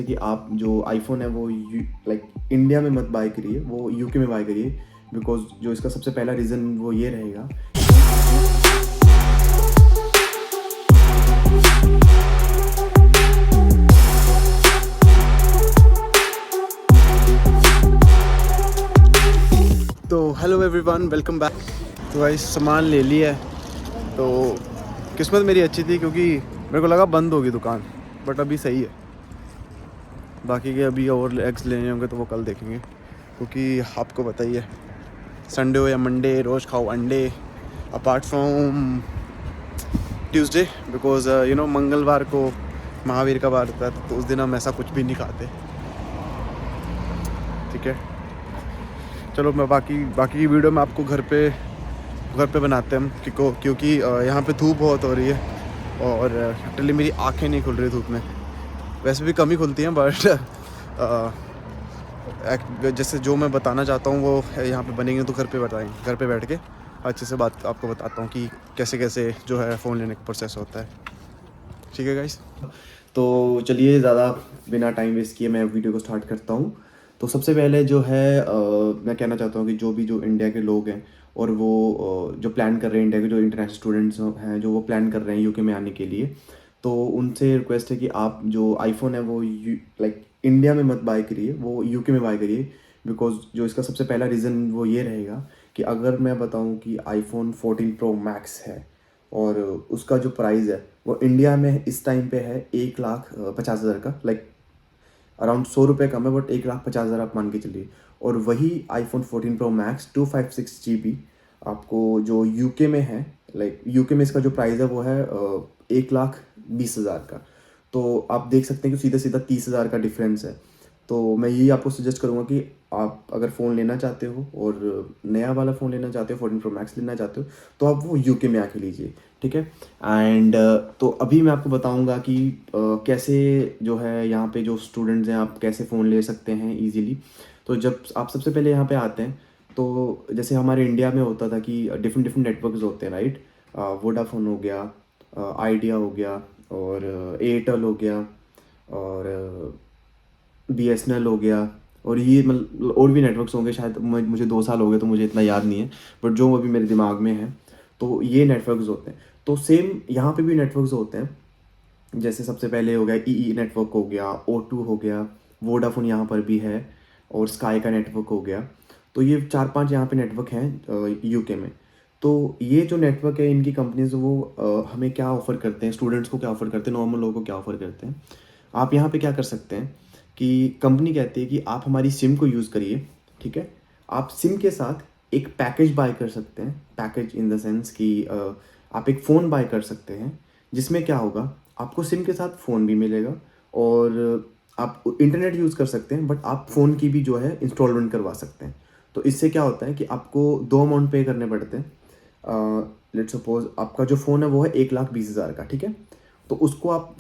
कि आप जो आईफोन है वो इंडिया में मत बाय करिए, वो यूके में बाय करिए। बिकॉज जो इसका सबसे पहला रीज़न वो ये रहेगा। तो हेलो एवरीवन, वेलकम बैक। तो भाई सामान ले लिया है। तो किस्मत मेरी अच्छी थी क्योंकि मेरे को लगा बंद होगी दुकान, बट अभी सही है। बाकी के अभी और एग्स लेने होंगे तो वो कल देखेंगे, क्योंकि आपको पता ही है संडे हो या मंडे रोज़ खाओ अंडे, अपार्ट फ्रॉम ट्यूसडे, बिकॉज मंगलवार को महावीर का वार होता है, तो उस दिन हम ऐसा कुछ भी नहीं खाते। ठीक है, चलो मैं बाकी की वीडियो में आपको घर पे बनाते हैं हम, क्योंकि यहाँ पे धूप बहुत हो रही है और लिटरली मेरी आंखें नहीं खुल रही धूप में। वैसे भी कम ही खुलती हैं, बट जैसे जो मैं बताना चाहता हूँ वो यहाँ पे बनेंगे तो घर पे बैठ के अच्छे से बात आपको बताता हूँ कि कैसे कैसे जो है फ़ोन लेने का प्रोसेस होता है। ठीक है गाइस, तो चलिए ज़्यादा बिना टाइम वेस्ट किए मैं वीडियो को स्टार्ट करता हूँ। तो सबसे पहले जो है मैं कहना चाहता हूँ कि जो इंडिया के लोग हैं और वो जो प्लान कर रहे हैं, इंडिया के जो इंटरनेशनल स्टूडेंट्स हैं जो वो प्लान कर रहे हैं यूके में आने के लिए, तो उनसे रिक्वेस्ट है कि आप जो आईफोन है वो इंडिया में मत बाय करिए, वो यूके में बाय करिए। बिकॉज जो इसका सबसे पहला रीज़न वो ये रहेगा कि अगर मैं बताऊं कि आईफोन 14 प्रो मैक्स है और उसका जो प्राइस है वो इंडिया में इस टाइम पे है 1,50,000 का, अराउंड 100 रुपये कम है, बट 1,50,000 आप मान के चलिए। और वही आईफोन 14 प्रो मैक्स 256 GB आपको जो यूके में है, यूके में इसका जो प्राइस है वो है 1,20,000 का। तो आप देख सकते हैं कि सीधा सीधा 30,000 का डिफरेंस है। तो मैं यही आपको सजेस्ट करूँगा कि आप अगर फ़ोन लेना चाहते हो और नया वाला फ़ोन लेना चाहते हो, 14 प्रो मैक्स लेना चाहते हो, तो आप वो यूके में आके लीजिए। ठीक है, एंड तो अभी मैं आपको बताऊंगा कि कैसे जो है यहाँ पे जो स्टूडेंट्स हैं आप कैसे फ़ोन ले सकते हैं इजीली। तो जब आप सबसे पहले यहाँ पे आते हैं, तो जैसे हमारे इंडिया में होता था कि डिफरेंट डिफरेंट नेटवर्क्स होते हैं, राइट। वोडाफोन हो गया, आइडिया हो गया, और एयरटेल हो गया, और बीएसएनएल हो गया, और ये मतलब और भी नेटवर्क्स होंगे, शायद मुझे 2 साल हो गए तो मुझे इतना याद नहीं है, बट जो अभी मेरे दिमाग में है तो ये नेटवर्क्स होते हैं। तो सेम यहाँ पे भी नेटवर्क्स होते हैं। जैसे सबसे पहले हो गया ई नेटवर्क हो गया, O2 हो गया, वोडाफोन यहाँ पर भी है, और स्काई का नेटवर्क हो गया। तो ये 4-5 यहाँ पे नेटवर्क हैं यूके में। तो ये जो नेटवर्क है इनकी कंपनीज वो हमें क्या ऑफ़र करते हैं, स्टूडेंट्स को क्या ऑफ़र करते हैं, नॉर्मल लोगों को क्या ऑफ़र करते हैं। आप यहाँ पे क्या कर सकते हैं कि कंपनी कहती है कि आप हमारी सिम को यूज़ करिए। ठीक है, आप सिम के साथ एक पैकेज बाय कर सकते हैं। पैकेज इन द सेंस कि आप एक फ़ोन बाय कर सकते हैं, जिसमें क्या होगा, आपको सिम के साथ फ़ोन भी मिलेगा और आप इंटरनेट यूज़ कर सकते हैं, बट आप फ़ोन की भी जो है इंस्टॉलमेंट करवा सकते हैं। तो इससे क्या होता है कि आपको 2 अमाउंट पे करने पड़ते हैं। लेट्स सपोज आपका जो फ़ोन है वो है 1,20,000 का। ठीक है, तो उसको आप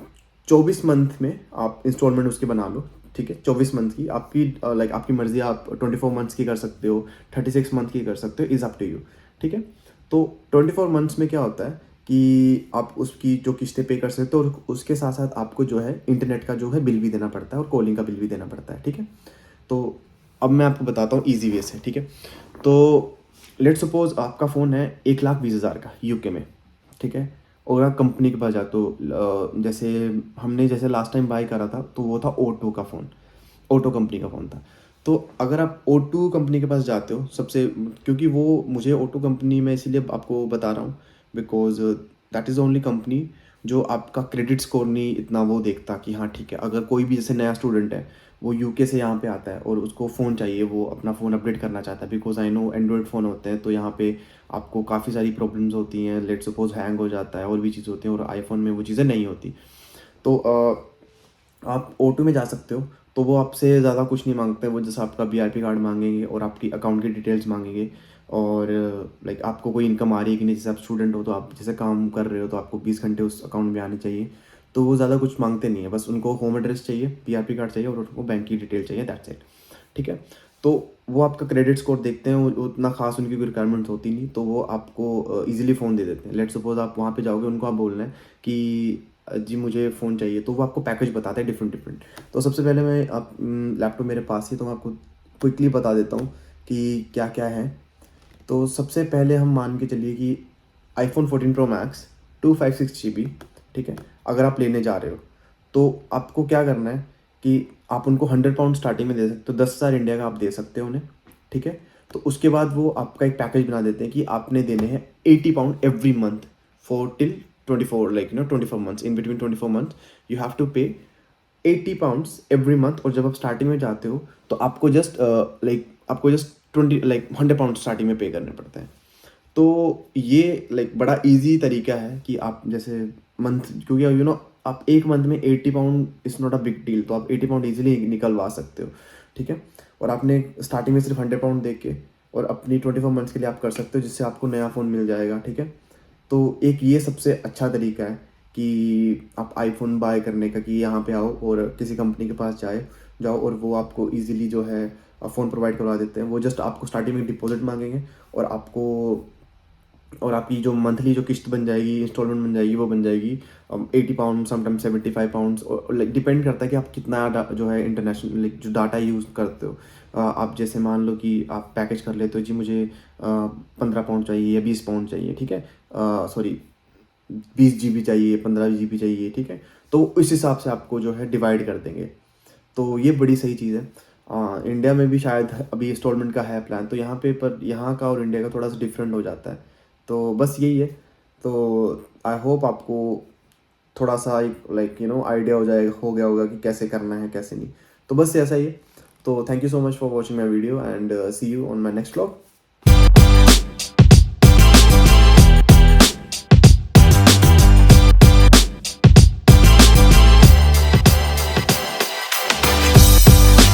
24 मंथ में आप इंस्टॉलमेंट उसके बना लो। ठीक है, 24 मंथ की आपकी आपकी मर्ज़ी, आप 24 मंथ्स की कर सकते हो, 36 मंथ की कर सकते हो, इज़ अप टू यू। ठीक है, तो 24 मंथ्स में क्या होता है कि आप उसकी जो किस्तें पे कर सकते हो, और उसके साथ साथ आपको जो है इंटरनेट का जो है बिल भी देना पड़ता है और कॉलिंग का बिल भी देना पड़ता है। ठीक है, तो अब मैं आपको बताता हूँ ईजी वे से। ठीक है, तो लेट सपोज आपका फ़ोन है 1,20,000 का यूके में। ठीक है, और आप कंपनी के पास जाते हो, जैसे हमने जैसे लास्ट टाइम बाय करा था तो वो था O2 का फ़ोन, ऑटो कंपनी का फ़ोन था। तो अगर आप O2 कंपनी के पास जाते हो सबसे, क्योंकि वो मुझे O2 कंपनी में इसीलिए आपको बता रहा हूँ because that is only company जो आपका क्रेडिट स्कोर नहीं इतना वो देखता कि हाँ ठीक है, अगर कोई भी जैसे नया स्टूडेंट है वो यूके से यहाँ पे आता है और उसको फ़ोन चाहिए, वो अपना फ़ोन अपडेट करना चाहता है, because I know Android phone होते हैं तो यहाँ पे आपको काफ़ी सारी प्रॉब्लम्स होती हैं। लेट सपोज हैंग हो जाता है और भी चीज़ होती हैं, और आईफोन में वो चीज़ें नहीं होती। तो आप O2 में जा सकते हो, तो वो आपसे ज़्यादा कुछ नहीं मांगते। वो जैसे आपका वीआईपी कार्ड मांगेंगे और आपकी अकाउंट की डिटेल्स मांगेंगे, और आपको कोई इनकम आ रही है कि नहीं। जैसे आप स्टूडेंट हो तो आप जैसे काम कर रहे हो तो आपको 20 घंटे उस अकाउंट में आने चाहिए। तो वो ज़्यादा कुछ मांगते नहीं है, बस उनको होम एड्रेस चाहिए, वीआईपी कार्ड चाहिए, और उनको बैंक की डिटेल चाहिए, दैट्स इट। ठीक है, तो वो आपका क्रेडिट स्कोर देखते हैं, उतना खास उनकी कोई रिक्वायरमेंट होती नहीं, तो वो आपको ईजिली फ़ोन दे देते हैं। लेट सपोज आप वहाँ पे जाओगे, उनको आप बोलना है कि जी मुझे फ़ोन चाहिए, तो वो आपको पैकेज बताता है डिफरेंट डिफरेंट। तो सबसे पहले मैं आप लैपटॉप मेरे पास ही, तो मैं आपको क्विकली बता देता हूँ कि क्या क्या है। तो सबसे पहले हम मान के चलिए कि आईफोन 14 प्रो मैक्स 256 GB, ठीक है, अगर आप लेने जा रहे हो तो आपको क्या करना है कि आप उनको 100 पाउंड स्टार्टिंग में दे सकते हो, 10,000 इंडिया का आप दे सकते हो उन्हें, ठीक है। तो उसके बाद वो आपका एक पैकेज बना देते हैं कि आपने देने हैं 80 pound every month for till 24, like 24 months, in between 24 month you have to pay 80 pounds every month. और जब आप स्टार्टिंग में जाते हो तो आपको जस्ट आपको जस्ट 100 पाउंड स्टार्टिंग में पे करने पड़ते हैं। तो ये बड़ा इजी तरीका है कि आप जैसे मंथ, क्योंकि आप एक मंथ में 80 pound is not a big deal, तो आप 80 पाउंड ईजिली निकलवा सकते हो, ठीक है। और आपने स्टार्टिंग में सिर्फ 100 पाउंड दे के और अपनी 24 मंथ्स के लिए आप कर सकते हो, जिससे आपको नया फ़ोन मिल जाएगा, ठीक है। तो एक ये सबसे अच्छा तरीका है कि आप आईफोन बाय करने का, कि यहाँ पे आओ और किसी कंपनी के पास जाओ और वो आपको इजीली जो है फ़ोन प्रोवाइड करवा देते हैं। वो जस्ट आपको स्टार्टिंग में डिपॉजिट मांगेंगे और आपकी जो मंथली जो किस्त बन जाएगी, इंस्टॉलमेंट बन जाएगी, वो बन जाएगी 80 पाउंड, समटाइम्स 75 पाउंड्स, और डिपेंड करता है कि आप कितना जो है इंटरनेशनल जो डाटा यूज़ करते हो। आप जैसे मान लो कि आप पैकेज कर लेते हो, जी मुझे 15 पाउंड चाहिए या 20 पाउंड चाहिए, ठीक है, सॉरी 20 GB चाहिए, 15 GB चाहिए, ठीक है। तो इस हिसाब से आपको जो है डिवाइड कर देंगे। तो ये बड़ी सही चीज़ है। इंडिया में भी शायद अभी इंस्टॉलमेंट का है प्लान, तो यहाँ पे पर यहाँ का और इंडिया का थोड़ा सा डिफरेंट हो जाता है। तो बस यही है। तो आई होप आपको थोड़ा सा एक आइडिया हो गया होगा कि कैसे करना है कैसे नहीं। तो बस ऐसा ही है। तो thank you so much for watching my video and see you on my next vlog.